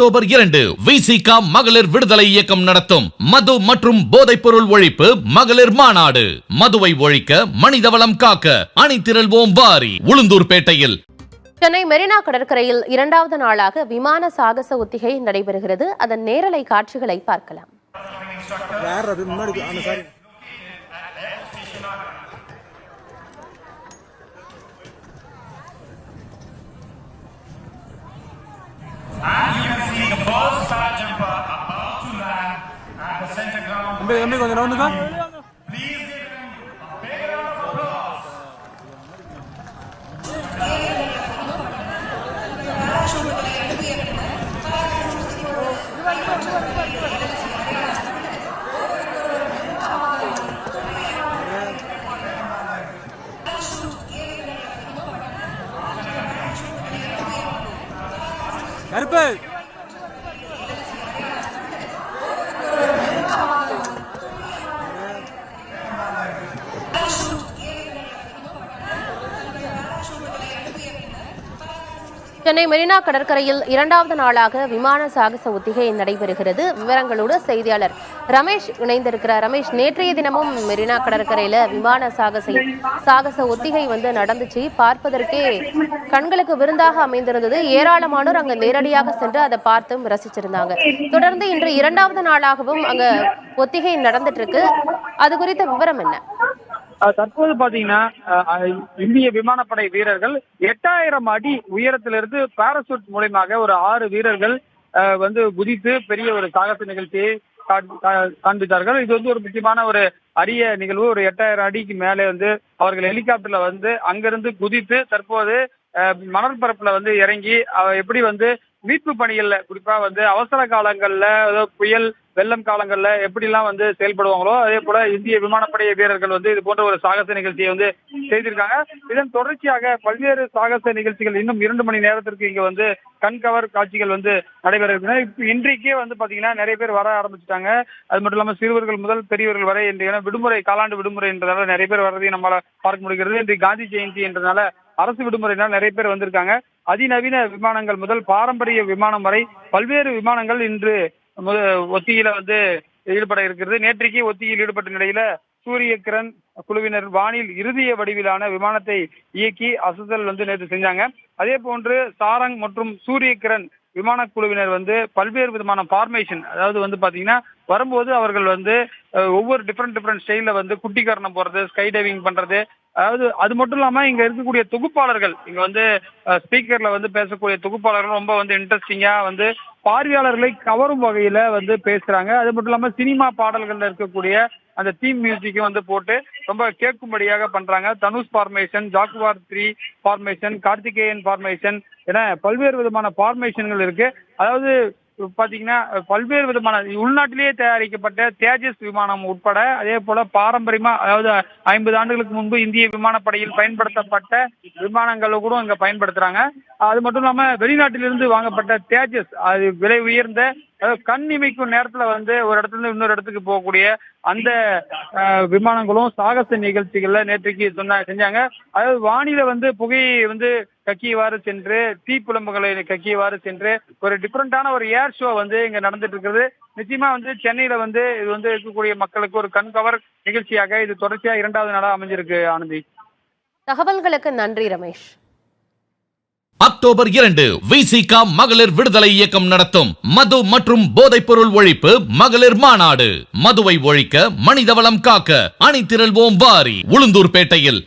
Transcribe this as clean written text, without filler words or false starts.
October 2 Visika மகளிர் விடுதலை இயக்கம் நடத்தும் மது மற்றும் போதைப்பொருள் ஒழிப்பு மகளிர் மாநாடு. மதுவை ஒழிக்க, மனிதவளம் காக்க அணிதிரள்வோம் வாரி. உளுந்தூர்பேட்டையில். சென்னை மெரினா கடற்கரையில் 2வது நாளாக விமான சாகச ஒத்திகை நடைபெறுகிறது. அதன் நேரலை காட்சிகளை பார்க்கலாம். கொஞ்சம் ரவுண்டுக்கா. கருப்பு சென்னை மெரினா கடற்கரையில் 2வது நாளாக விமான சாகச ஒத்திகை நடைபெறுகிறது. விவரங்களோடு செய்தியாளர் ரமேஷ் இணைந்திருக்கிறார். ரமேஷ், நேற்றைய தினமும் மெரினா கடற்கரையில விமான சாகச ஒத்திகை நடந்துச்சு. பார்ப்பதற்கே கண்களுக்கு விருந்தாக அமைந்திருந்தது. ஏராளமானோர் அங்க நேரடியாக சென்று அதை பார்த்தும் ரசிச்சிருந்தாங்க. தொடர்ந்து இன்று 2வது நாளாகவும் அங்க ஒத்திகை நடந்துட்டு இருக்கு. அது குறித்த விவரம் என்ன? தற்போது பாத்தீங்கன்னா இந்திய விமானப்படை வீரர்கள் 8000 அடி உயரத்திலிருந்து பாராசூட் மூலமாக ஒரு 6 வீரர்கள் குதித்து பெரிய ஒரு சாகச நிகழ்ச்சியை காண்பித்தார்கள். இது ஒரு முக்கியமான ஒரு அரிய நிகழ்வு. ஒரு 8000 அடிக்கு மேலே அவர்கள் ஹெலிகாப்டர்ல அங்கிருந்து குதித்து தற்போது மணற்பரப்புல இறங்கி எப்படி மீட்பு பணிகள்ல குறிப்பா அவசர காலங்கள்ல புயல் வெள்ளம் காலங்கள்ல எப்படிலாம் செயல்படுவாங்களோ அதே போல இந்திய விமானப்படை வீரர்கள் இது போன்ற ஒரு சாகச நிகழ்ச்சியை செய்திருக்காங்க. இதன் தொடர்ச்சியாக பல்வேறு சாகச நிகழ்ச்சிகள் இன்னும் 2 மணி நேரத்திற்கு இங்க கண்கவர் காட்சிகள் நடைபெற இருக்கு. இன்றைக்கே பாத்தீங்கன்னா நிறைய பேர் வர ஆரம்பிச்சுட்டாங்க. அது மட்டும் இல்லாம சிறுவர்கள் முதல் பெரியவர்கள் வரை இன்றைய விடுமுறை, காலாண்டு விடுமுறை என்றதால நிறைய பேர் வர்றதையும் நம்மளால பார்க்க முடிகிறது. இன்றைக்கு காந்தி ஜெயந்தி என்றதால அரசு விடுமுறையினால் நிறைய பேர் வந்திருக்காங்க. அதிநவீன விமானங்கள் முதல் பாரம்பரிய விமானம் வரை பல்வேறு விமானங்கள் இன்று ஒத்திகையில ஈடுபட இருக்கிறது. நேற்றைக்கு ஒத்திகையில் ஈடுபட்ட நிலையில சூரிய கிரண் குழுவினர் வானில் இறுதிய வடிவிலான விமானத்தை இயக்கி அசுத்தல் நேற்று செஞ்சாங்க. அதே போன்று சாரங் மற்றும் சூரிய கிரண் விமான குழுவினர் பல்வேறு விதமான ஃபார்மேஷன், அதாவது பாத்தீங்கன்னா வரும்போது அவர்கள் ஒவ்வொரு டிஃப்ரெண்ட் ஸ்டைல்ல குட்டிக்கரணம் போறது, ஸ்கை டைவிங் பண்றது, அதாவது அது மட்டும் இல்லாம இங்க இருக்கக்கூடிய தொகுப்பாளர்கள், இங்க ஸ்பீக்கர்ல பேசக்கூடிய தொகுப்பாளர்கள் ரொம்ப இன்ட்ரெஸ்டிங்கா பார்வையாளர்களை கவரும் வகையில பேசுறாங்க. அது மட்டும் இல்லாம சினிமா பாடல்கள்ல இருக்கக்கூடிய அந்த தீம் மியூசிக்கும் போட்டு ரொம்ப கேட்கும்படியாக பண்றாங்க. Dhanush formation, Jaguar 3 formation, Karthikeyan formation என பல்வேறு விதமான ஃபார்மேஷன்கள் இருக்கு. அதாவது பாத்தீங்கன்னா பல்வேறு விதமான உள்நாட்டிலேயே தயாரிக்கப்பட்ட தேஜஸ் விமானம் உட்பட அதே போல பாரம்பரியமா, அதாவது 50 ஆண்டுகளுக்கு முன்பு இந்திய விமானப்படையில் பயன்படுத்தப்பட்ட விமானங்களை கூட இங்க பயன்படுத்துறாங்க. அது மட்டும் இல்லாம வெளிநாட்டிலிருந்து வாங்கப்பட்ட தேஜஸ், அது விலை உயர்ந்த, கண் இமைக்கும் நேரத்துல ஒரு இடத்துல இருந்து இன்னொரு இடத்துக்கு போகக்கூடிய அந்த விமானங்களும் சாகச நிகழ்ச்சிகள்ல நேற்றுக்கு செஞ்சாங்க. அதாவது வானில புகையை கக்கியவாறு சென்று, தீப்புலம்புகளை கக்கியவாறு சென்று ஒரு டிஃப்ரெண்டான ஒரு ஏர் ஷோ இங்க நடந்துட்டு இருக்கிறது. நிச்சயமா சென்னையில இது இருக்கக்கூடிய மக்களுக்கு ஒரு கண்கவர் நிகழ்ச்சியாக இது தொடர்ச்சியா 2வது நாளா அமைஞ்சிருக்கு. ஆனந்தி, தகவல்களுக்கு நன்றி ரமேஷ். அக்டோபர் 2 விசிகா மகளிர் விடுதலை இயக்கம் நடத்தும் மது மற்றும் போதைப்பொருள் ஒழிப்பு மகளிர் மாநாடு. மதுவை ஒழிக்க, மனிதவளம் காக்க அணிதிரள்வோம் வாரி. உளுந்தூர்பேட்டையில்.